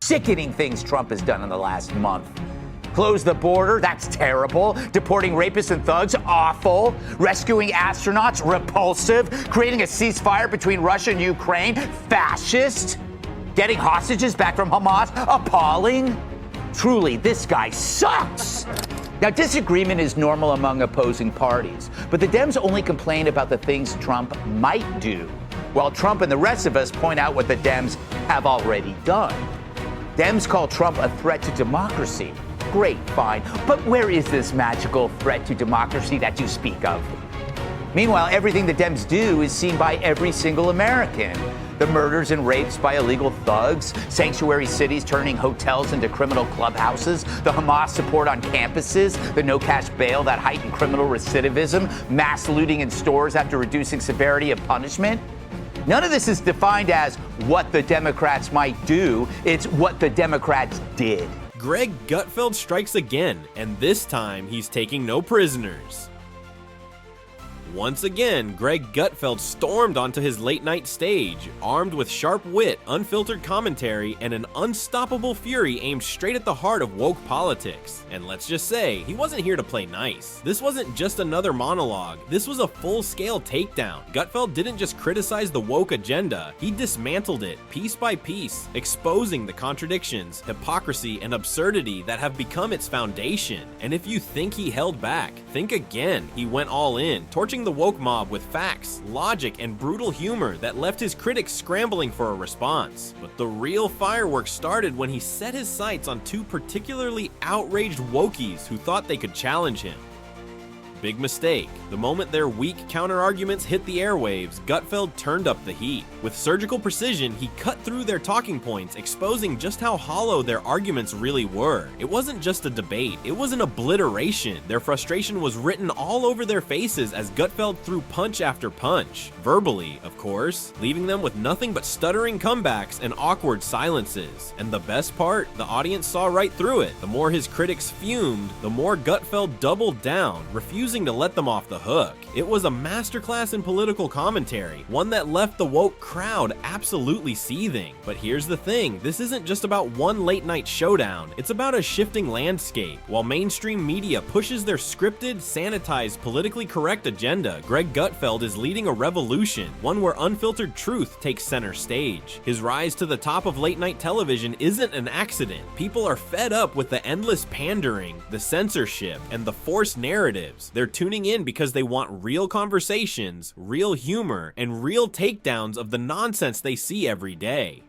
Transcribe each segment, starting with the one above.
sickening things Trump has done in the last month. Close the border, that's terrible. Deporting rapists and thugs, awful. Rescuing astronauts, repulsive. Creating a ceasefire between Russia and Ukraine, fascist. Getting hostages back from Hamas, appalling. Truly, this guy sucks. Now, disagreement is normal among opposing parties, but the Dems only complain about the things Trump might do, while Trump and the rest of us point out what the Dems have already done. Dems call Trump a threat to democracy. Great, fine, but where is this magical threat to democracy that you speak of? Meanwhile, everything the Dems do is seen by every single American. The murders and rapes by illegal thugs, sanctuary cities turning hotels into criminal clubhouses, the Hamas support on campuses, the no-cash bail that heightened criminal recidivism, mass looting in stores after reducing severity of punishment. None of this is defined as what the Democrats might do. It's what the Democrats did. Greg Gutfeld strikes again, and this time he's taking no prisoners. Once again, Greg Gutfeld stormed onto his late-night stage, armed with sharp wit, unfiltered commentary, and an unstoppable fury aimed straight at the heart of woke politics. And let's just say, he wasn't here to play nice. This wasn't just another monologue, this was a full-scale takedown. Gutfeld didn't just criticize the woke agenda, he dismantled it, piece by piece, exposing the contradictions, hypocrisy, and absurdity that have become its foundation. And if you think he held back, think again. He went all in, torching the woke mob with facts, logic, and brutal humor that left his critics scrambling for a response. But the real fireworks started when he set his sights on two particularly outraged wokies who thought they could challenge him. Big mistake. The moment their weak counter-arguments hit the airwaves, Gutfeld turned up the heat. With surgical precision, he cut through their talking points, exposing just how hollow their arguments really were. It wasn't just a debate, it was an obliteration. Their frustration was written all over their faces as Gutfeld threw punch after punch. Verbally, of course, leaving them with nothing but stuttering comebacks and awkward silences. And the best part, the audience saw right through it. The more his critics fumed, the more Gutfeld doubled down, refusing to let them off the hook. It was a masterclass in political commentary, one that left the woke crowd absolutely seething. But here's the thing, this isn't just about one late night showdown, it's about a shifting landscape. While mainstream media pushes their scripted, sanitized, politically correct agenda, Greg Gutfeld is leading a revolution, one where unfiltered truth takes center stage. His rise to the top of late night television isn't an accident. People are fed up with the endless pandering, the censorship, and the forced narratives. They're tuning in because they want real conversations, real humor, and real takedowns of the nonsense they see every day.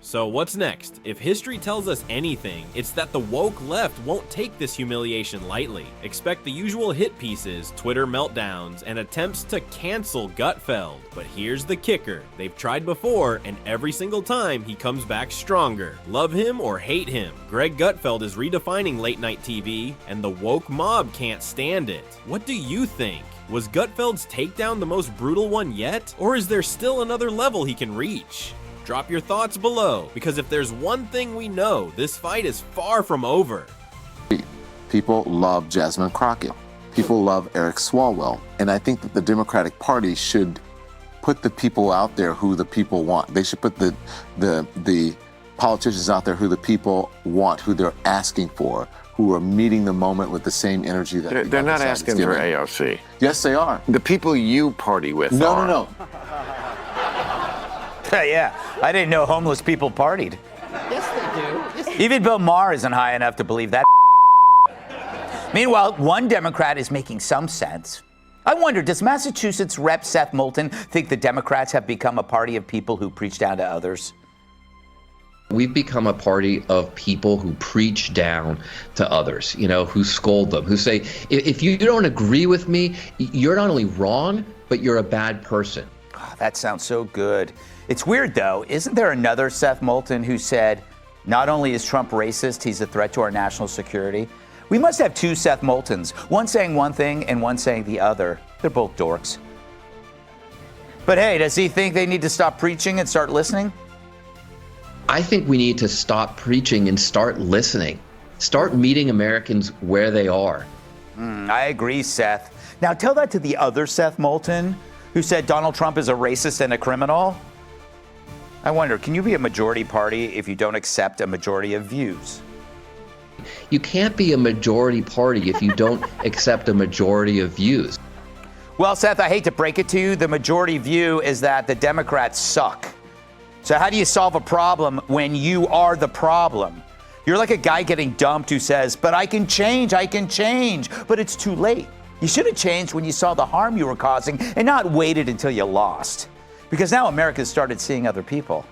So what's next? If history tells us anything, it's that the woke left won't take this humiliation lightly. Expect the usual hit pieces, Twitter meltdowns, and attempts to cancel Gutfeld. But here's the kicker. They've tried before, and every single time he comes back stronger. Love him or hate him, Greg Gutfeld is redefining late night TV, and the woke mob can't stand it. What do you think? Was Gutfeld's takedown the most brutal one yet? Or is there still another level he can reach? Drop your thoughts below, because if there's one thing we know, this fight is far from over. People love Jasmine Crockett. People love Eric Swalwell. And I think that the Democratic Party should put the people out there who the people want. They should put the politicians out there who the people want, who they're asking for, who are meeting the moment with the same energy that they're not asking for AOC. Yes, they are. The people you party with are. No. Yeah, I didn't know homeless people partied. Yes, they do. Yes. Even Bill Maher isn't high enough to believe that. Meanwhile, one Democrat is making some sense. I wonder, does Massachusetts Rep. Seth Moulton think the Democrats have become a party of people who preach down to others? We've become a party of people who preach down to others, who scold them, who say, if you don't agree with me, you're not only wrong, but you're a bad person. Oh, that sounds so good. It's weird, though. Isn't there another Seth Moulton who said, not only is Trump racist, he's a threat to our national security? We must have two Seth Moultons, one saying one thing and one saying the other. They're both dorks. But hey, does he think they need to stop preaching and start listening? I think we need to stop preaching and start listening. Start meeting Americans where they are. I agree, Seth. Now tell that to the other Seth Moulton who said Donald Trump is a racist and a criminal. I wonder, can you be a majority party if you don't accept a majority of views? You can't be a majority party if you don't accept a majority of views. Well, Seth, I hate to break it to you. The majority view is that the Democrats suck. So how do you solve a problem when you are the problem? You're like a guy getting dumped who says, but I can change, but it's too late. You should have changed when you saw the harm you were causing and not waited until you lost. Because now America's started seeing other people,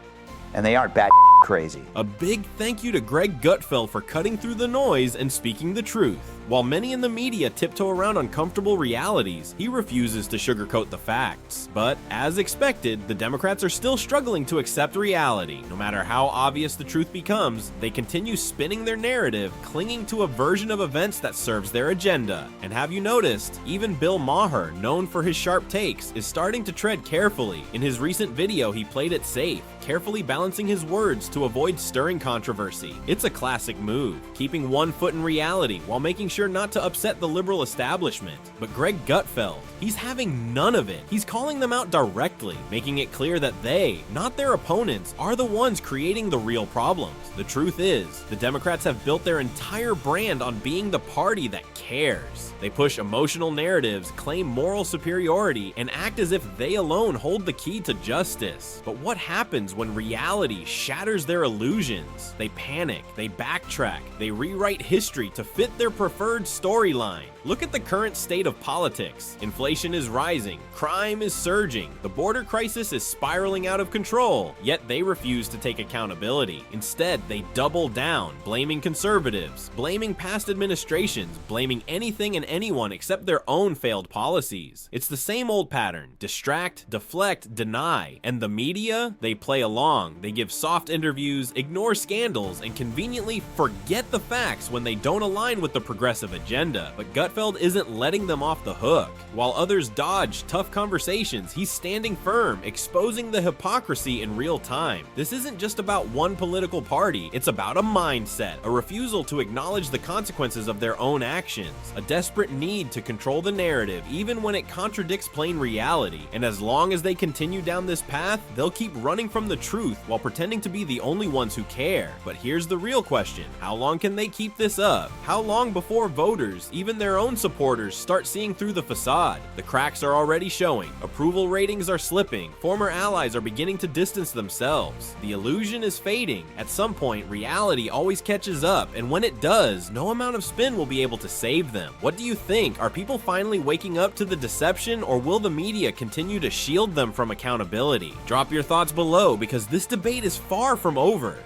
and they aren't bad crazy. A big thank you to Greg Gutfeld for cutting through the noise and speaking the truth. While many in the media tiptoe around uncomfortable realities, he refuses to sugarcoat the facts. But, as expected, the Democrats are still struggling to accept reality. No matter how obvious the truth becomes, they continue spinning their narrative, clinging to a version of events that serves their agenda. And have you noticed, even Bill Maher, known for his sharp takes, is starting to tread carefully. In his recent video, he played it safe, carefully balancing his words to avoid stirring controversy. It's a classic move, keeping one foot in reality while making sure not to upset the liberal establishment. But Greg Gutfeld, he's having none of it. He's calling them out directly, making it clear that they, not their opponents, are the ones creating the real problems. The truth is, the Democrats have built their entire brand on being the party that cares. They push emotional narratives, claim moral superiority, and act as if they alone hold the key to justice. But what happens when reality shatters their illusions? They panic, they backtrack, they rewrite history to fit their preferred storyline. Look at the current state of politics. Inflation is rising, crime is surging, the border crisis is spiraling out of control, yet they refuse to take accountability. Instead, they double down, blaming conservatives, blaming past administrations, blaming anything and anyone except their own failed policies. It's the same old pattern: distract, deflect, deny. And the media, they play along. They give soft interviews, ignore scandals, and conveniently forget the facts when they don't align with the progressive agenda. But Gutfeld isn't letting them off the hook. While others dodge tough conversations, he's standing firm, exposing the hypocrisy in real time. This isn't just about one political party, it's about a mindset, a refusal to acknowledge the consequences of their own actions, a desperate need to control the narrative even when it contradicts plain reality. And as long as they continue down this path, they'll keep running from the truth while pretending to be the only ones who care. But here's the real question: how long can they keep this up? How long before voters, even their own supporters, start seeing through the facade? The cracks are already showing. Approval ratings are slipping. Former allies are beginning to distance themselves. The illusion is fading. At some point, reality always catches up, and when it does, no amount of spin will be able to save them. What do you think? Are people finally waking up to the deception, or will the media continue to shield them from accountability? Drop your thoughts below, because this debate is far from over.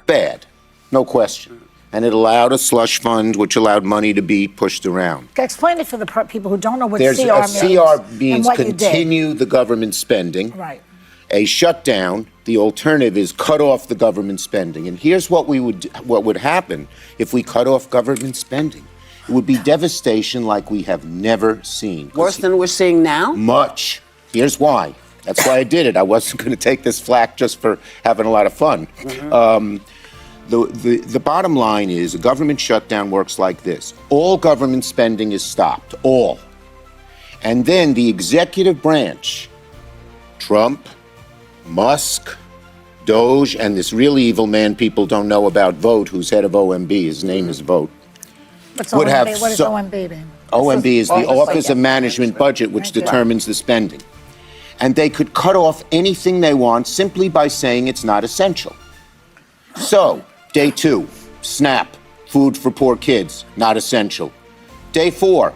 Bad, no question. And it allowed a slush fund, which allowed money to be pushed around. Explain it for the people who don't know what There's CR means. CR means and what continue the government spending. Right. A shutdown, the alternative is cut off the government spending. And here's what would happen if we cut off government spending. It would be devastation like we have never seen. Worse than we're seeing now? Much. Here's why. That's why I did it. I wasn't going to take this flack just for having a lot of fun. The bottom line is a government shutdown works like this. All government spending is stopped, all. And then the executive branch, Trump, Musk, Doge, and this really evil man people don't know about, Vote, who's head of OMB, his name is Vote. What's OMB? What does OMB mean? OMB is the Office of Management Budget, which determines the spending. And they could cut off anything they want simply by saying it's not essential. So, day 2, SNAP, food for poor kids, not essential. Day 4,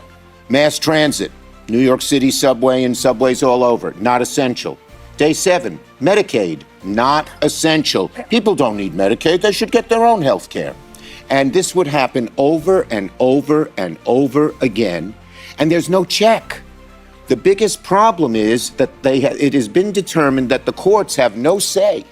mass transit, New York City subway and subways all over, not essential. Day 7, Medicaid, not essential. People don't need Medicaid, they should get their own health care. And this would happen over and over and over again, and there's no check. The biggest problem is that it has been determined that the courts have no say.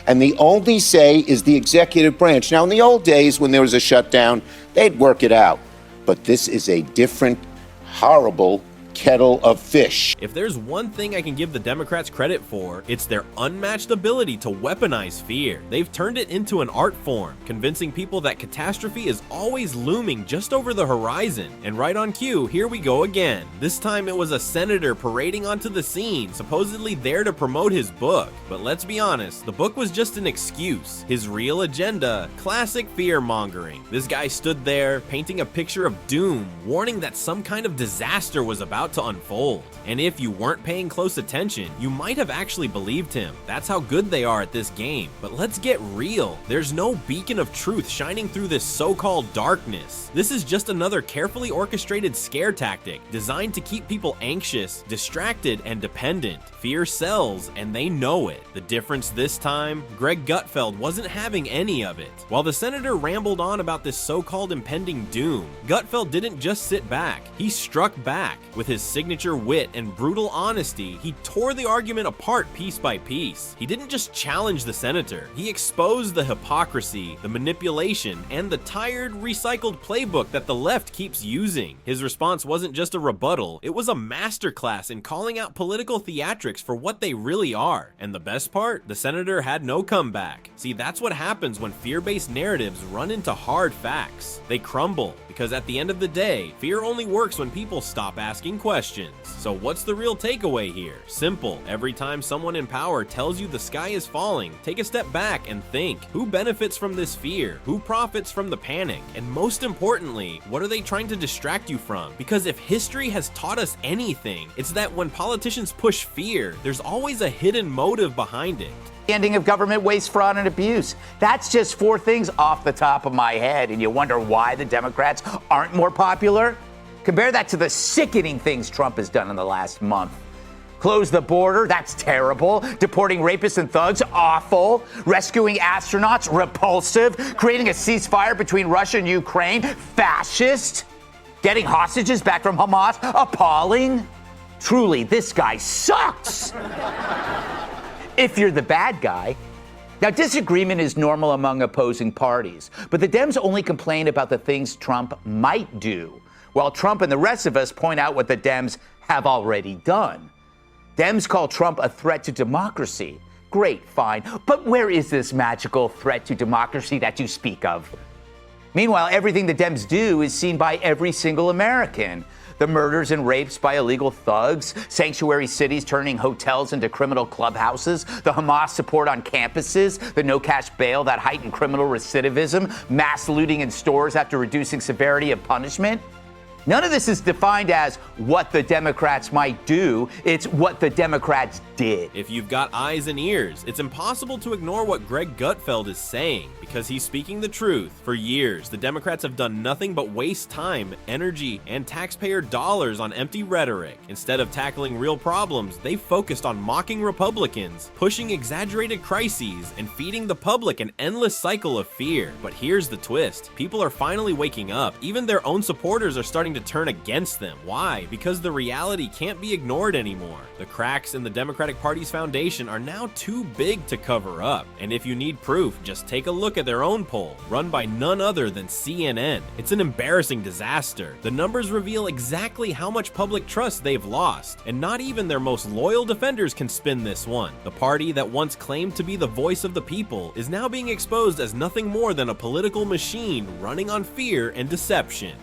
And the only say is the executive branch. Now, in the old days, when there was a shutdown, they'd work it out. But this is a different, horrible kettle of fish. If there's one thing I can give the Democrats credit for, it's their unmatched ability to weaponize fear. They've turned it into an art form, convincing people that catastrophe is always looming just over the horizon. And right on cue, here we go again. This time it was a senator parading onto the scene, supposedly there to promote his book. But let's be honest, the book was just an excuse. His real agenda, classic fear-mongering. This guy stood there, painting a picture of doom, warning that some kind of disaster was about to unfold. And if you weren't paying close attention, you might have actually believed him. That's how good they are at this game. But let's get real. There's no beacon of truth shining through this so-called darkness. This is just another carefully orchestrated scare tactic designed to keep people anxious, distracted, and dependent. Fear sells, and they know it. The difference this time, Greg Gutfeld wasn't having any of it. While the senator rambled on about this so-called impending doom, Gutfeld didn't just sit back. He struck back. With his signature wit and brutal honesty, he tore the argument apart piece by piece. He didn't just challenge the senator, he exposed the hypocrisy, the manipulation, and the tired, recycled playbook that the left keeps using. His response wasn't just a rebuttal, it was a masterclass in calling out political theatrics for what they really are. And the best part? The senator had no comeback. See, that's what happens when fear-based narratives run into hard facts. They crumble, because at the end of the day, fear only works when people stop asking questions. So what's the real takeaway here? Simple. Every time someone in power tells you the sky is falling, take a step back and think, who benefits from this fear? Who profits from the panic? And most importantly, what are they trying to distract you from? Because if history has taught us anything, it's that when politicians push fear, there's always a hidden motive behind it. Ending of government waste, fraud, and abuse. That's just 4 things off the top of my head, and you wonder why the Democrats aren't more popular? Compare that to the sickening things Trump has done in the last month. Close the border, that's terrible. Deporting rapists and thugs, awful. Rescuing astronauts, repulsive. Creating a ceasefire between Russia and Ukraine, fascist. Getting hostages back from Hamas, appalling. Truly, this guy sucks. If you're the bad guy. Now, disagreement is normal among opposing parties, but the Dems only complain about the things Trump might do, while Trump and the rest of us point out what the Dems have already done. Dems call Trump a threat to democracy. Great, fine, but where is this magical threat to democracy that you speak of? Meanwhile, everything the Dems do is seen by every single American. The murders and rapes by illegal thugs, sanctuary cities turning hotels into criminal clubhouses, the Hamas support on campuses, the no-cash bail that heightened criminal recidivism, mass looting in stores after reducing severity of punishment. None of this is defined as what the Democrats might do. It's what the Democrats did. If you've got eyes and ears, it's impossible to ignore what Greg Gutfeld is saying, because he's speaking the truth. For years, the Democrats have done nothing but waste time, energy, and taxpayer dollars on empty rhetoric. Instead of tackling real problems, they've focused on mocking Republicans, pushing exaggerated crises, and feeding the public an endless cycle of fear. But here's the twist. People are finally waking up. Even their own supporters are starting to turn against them. Why? Because the reality can't be ignored anymore. The cracks in the Democratic Party's foundation are now too big to cover up. And if you need proof, just take a look at their own poll, run by none other than CNN. It's an embarrassing disaster. The numbers reveal exactly how much public trust they've lost, and not even their most loyal defenders can spin this one. The party that once claimed to be the voice of the people is now being exposed as nothing more than a political machine running on fear and deception.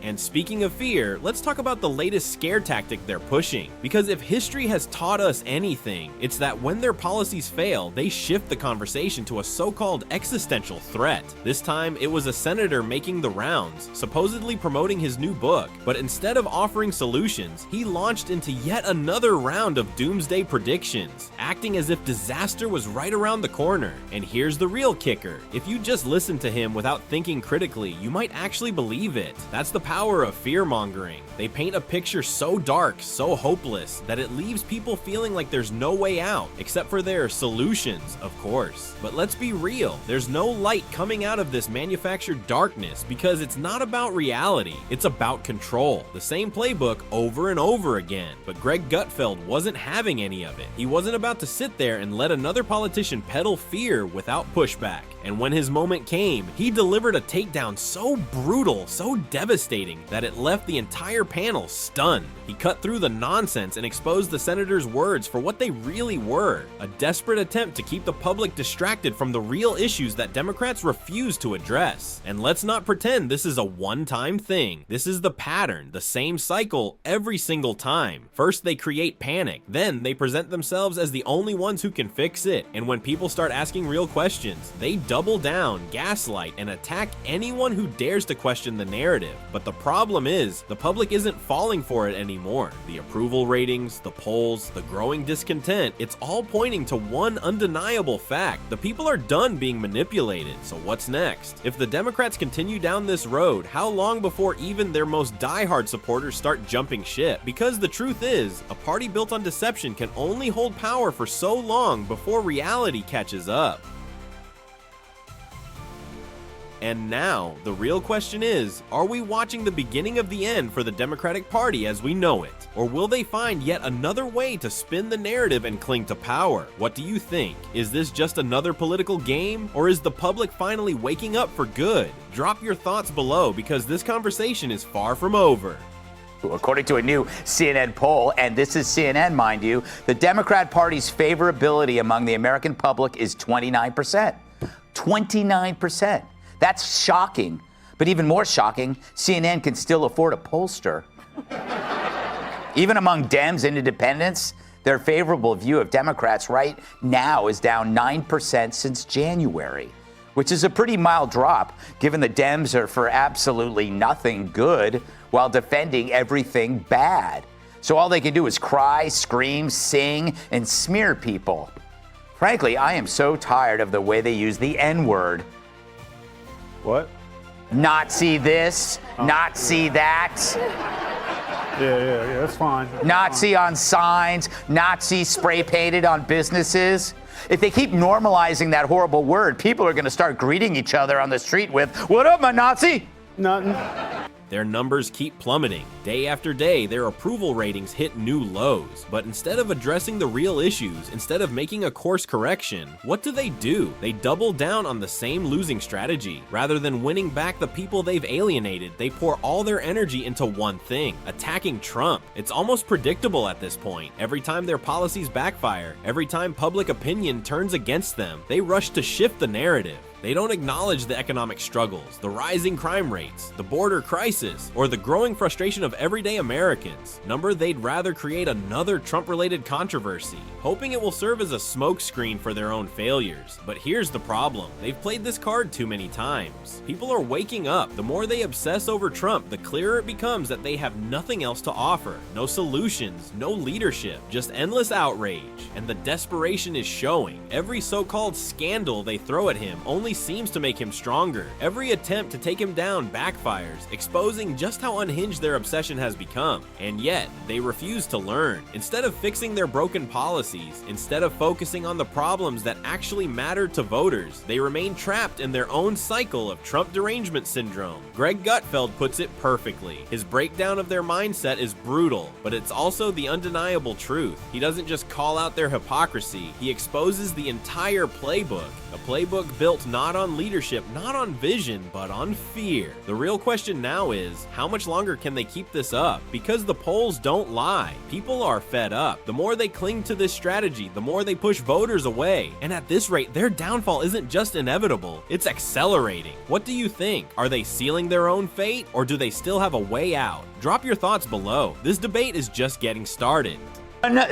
And speaking of fear, let's talk about the latest scare tactic they're pushing. Because if history has taught us anything, it's that when their policies fail, they shift the conversation to a so-called existential threat. This time, it was a senator making the rounds, supposedly promoting his new book. But instead of offering solutions, he launched into yet another round of doomsday predictions, acting as if disaster was right around the corner. And here's the real kicker. If you just listen to him without thinking critically, you might actually believe it. That's the power of fear-mongering. They paint a picture so dark, so hopeless, that it leaves people feeling like there's no way out, except for their solutions, of course. But let's be real, there's no light coming out of this manufactured darkness, because it's not about reality, it's about control. The same playbook over and over again. But Greg Gutfeld wasn't having any of it. He wasn't about to sit there and let another politician peddle fear without pushback. And when his moment came, he delivered a takedown so brutal, so devastating, devastating that it left the entire panel stunned. He cut through the nonsense and exposed the senator's words for what they really were, a desperate attempt to keep the public distracted from the real issues that Democrats refuse to address. And let's not pretend this is a one-time thing. This is the pattern, the same cycle every single time. First they create panic, then they present themselves as the only ones who can fix it, and when people start asking real questions, they double down, gaslight, and attack anyone who dares to question the narrative. But the problem is, the public isn't falling for it anymore. The approval ratings, the polls, the growing discontent, it's all pointing to one undeniable fact. The people are done being manipulated, so what's next? If the Democrats continue down this road, how long before even their most diehard supporters start jumping ship? Because the truth is, a party built on deception can only hold power for so long before reality catches up. And now, the real question is, are we watching the beginning of the end for the Democratic Party as we know it? Or will they find yet another way to spin the narrative and cling to power? What do you think? Is this just another political game? Or is the public finally waking up for good? Drop your thoughts below because this conversation is far from over. According to a new CNN poll, and this is CNN, mind you, the Democrat Party's favorability among the American public is 29%. 29%. That's shocking. But even more shocking, CNN can still afford a pollster. Even among Dems and independents, their favorable view of Democrats right now is down 9% since January, which is a pretty mild drop given the Dems are for absolutely nothing good while defending everything bad. So all they can do is cry, scream, sing, and smear people. Frankly, I am so tired of the way they use the N-word. What? Nazi this, Nazi that. Yeah, that's fine. Nazi on signs, Nazi spray painted on businesses. If they keep normalizing that horrible word, people are going to start greeting each other on the street with, "What up, my Nazi?" Nothing. Their numbers keep plummeting. Day after day, their approval ratings hit new lows. But instead of addressing the real issues, instead of making a course correction, what do? They double down on the same losing strategy. Rather than winning back the people they've alienated, they pour all their energy into one thing, attacking Trump. It's almost predictable at this point. Every time their policies backfire, every time public opinion turns against them, they rush to shift the narrative. They don't acknowledge the economic struggles, the rising crime rates, the border crisis, or the growing frustration of everyday Americans. They'd rather create another Trump-related controversy, hoping it will serve as a smokescreen for their own failures. But here's the problem. They've played this card too many times. People are waking up. The more they obsess over Trump, the clearer it becomes that they have nothing else to offer. No solutions, no leadership, just endless outrage. And the desperation is showing. Every so-called scandal they throw at him only seems to make him stronger. Every attempt to take him down backfires, exposing just how unhinged their obsession has become. And yet, they refuse to learn. Instead of fixing their broken policies, instead of focusing on the problems that actually matter to voters, they remain trapped in their own cycle of Trump derangement syndrome. Greg Gutfeld puts it perfectly. His breakdown of their mindset is brutal, but it's also the undeniable truth. He doesn't just call out their hypocrisy, he exposes the entire playbook. A playbook built not on leadership, not on vision, but on fear. The real question now is, how much longer can they keep this up? Because the polls don't lie. People are fed up. The more they cling to this strategy, the more they push voters away. And at this rate, their downfall isn't just inevitable, it's accelerating. What do you think? Are they sealing their own fate, or do they still have a way out? Drop your thoughts below. This debate is just getting started.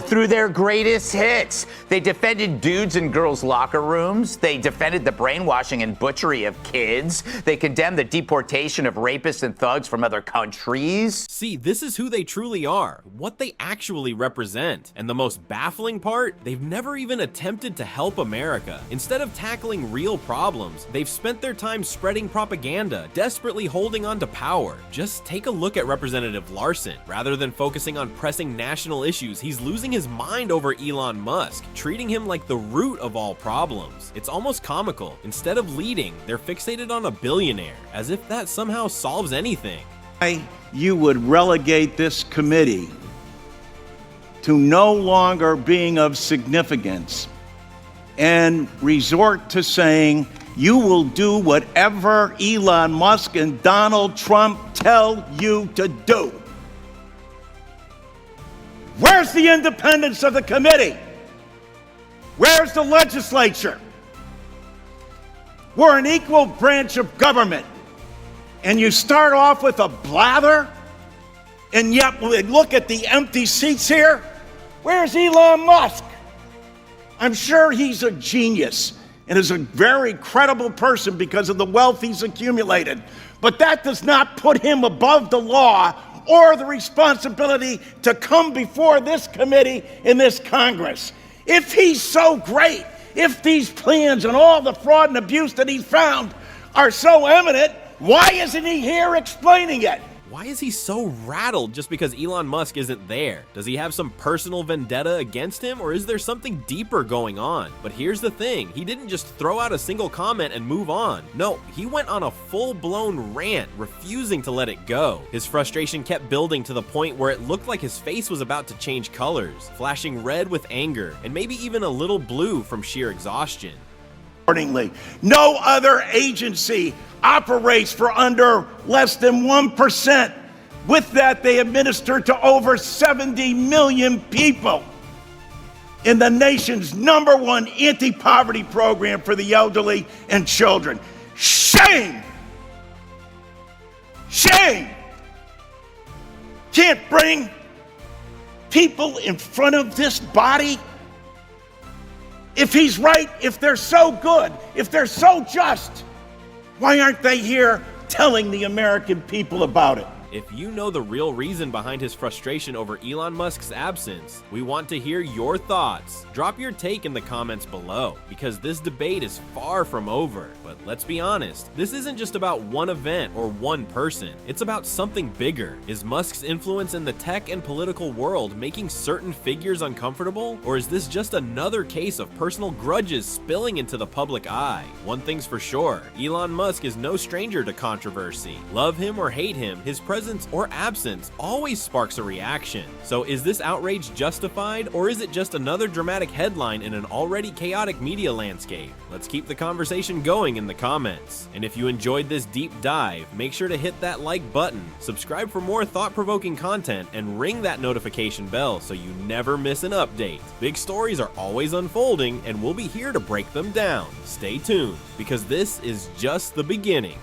Through their greatest hits. They defended dudes in girls' locker rooms. They defended the brainwashing and butchery of kids. They condemned the deportation of rapists and thugs from other countries. See, this is who they truly are, what they actually represent. And the most baffling part, they've never even attempted to help America. Instead of tackling real problems, they've spent their time spreading propaganda, desperately holding on to power. Just take a look at Representative Larson. Rather than focusing on pressing national issues, he's losing his mind over Elon Musk, treating him like the root of all problems. It's almost comical. Instead of leading, they're fixated on a billionaire, as if that somehow solves anything. You would relegate this committee to no longer being of significance and resort to saying you will do whatever Elon Musk and Donald Trump tell you to do. Where's the independence of the committee? Where's the legislature? We're an equal branch of government. And you start off with a blather, and yet look at the empty seats here. Where's Elon Musk? I'm sure he's a genius and is a very credible person because of the wealth he's accumulated. But that does not put him above the law or the responsibility to come before this committee in this Congress. If he's so great, if these plans and all the fraud and abuse that he's found are so eminent, why isn't he here explaining it? Why is he so rattled just because Elon Musk isn't there? Does he have some personal vendetta against him, or is there something deeper going on? But here's the thing, he didn't just throw out a single comment and move on. No, he went on a full-blown rant, refusing to let it go. His frustration kept building to the point where it looked like his face was about to change colors, flashing red with anger, and maybe even a little blue from sheer exhaustion. Accordingly, no other agency operates for under less than 1%. With that, they administer to over 70 million people in the nation's #1 anti-poverty program for the elderly and children. Shame! Shame! Can't bring people in front of this body? If he's right, if they're so good, if they're so just, why aren't they here telling the American people about it? If you know the real reason behind his frustration over Elon Musk's absence, we want to hear your thoughts. Drop your take in the comments below, because this debate is far from over. But let's be honest, this isn't just about one event or one person. It's about something bigger. Is Musk's influence in the tech and political world making certain figures uncomfortable? Or is this just another case of personal grudges spilling into the public eye? One thing's for sure, Elon Musk is no stranger to controversy. Love him or hate him, his presence or absence always sparks a reaction. So is this outrage justified, or is it just another dramatic headline in an already chaotic media landscape? Let's keep the conversation going in the comments. And if you enjoyed this deep dive, make sure to hit that like button, subscribe for more thought-provoking content, and ring that notification bell so you never miss an update. Big stories are always unfolding, and we'll be here to break them down. Stay tuned, because this is just the beginning.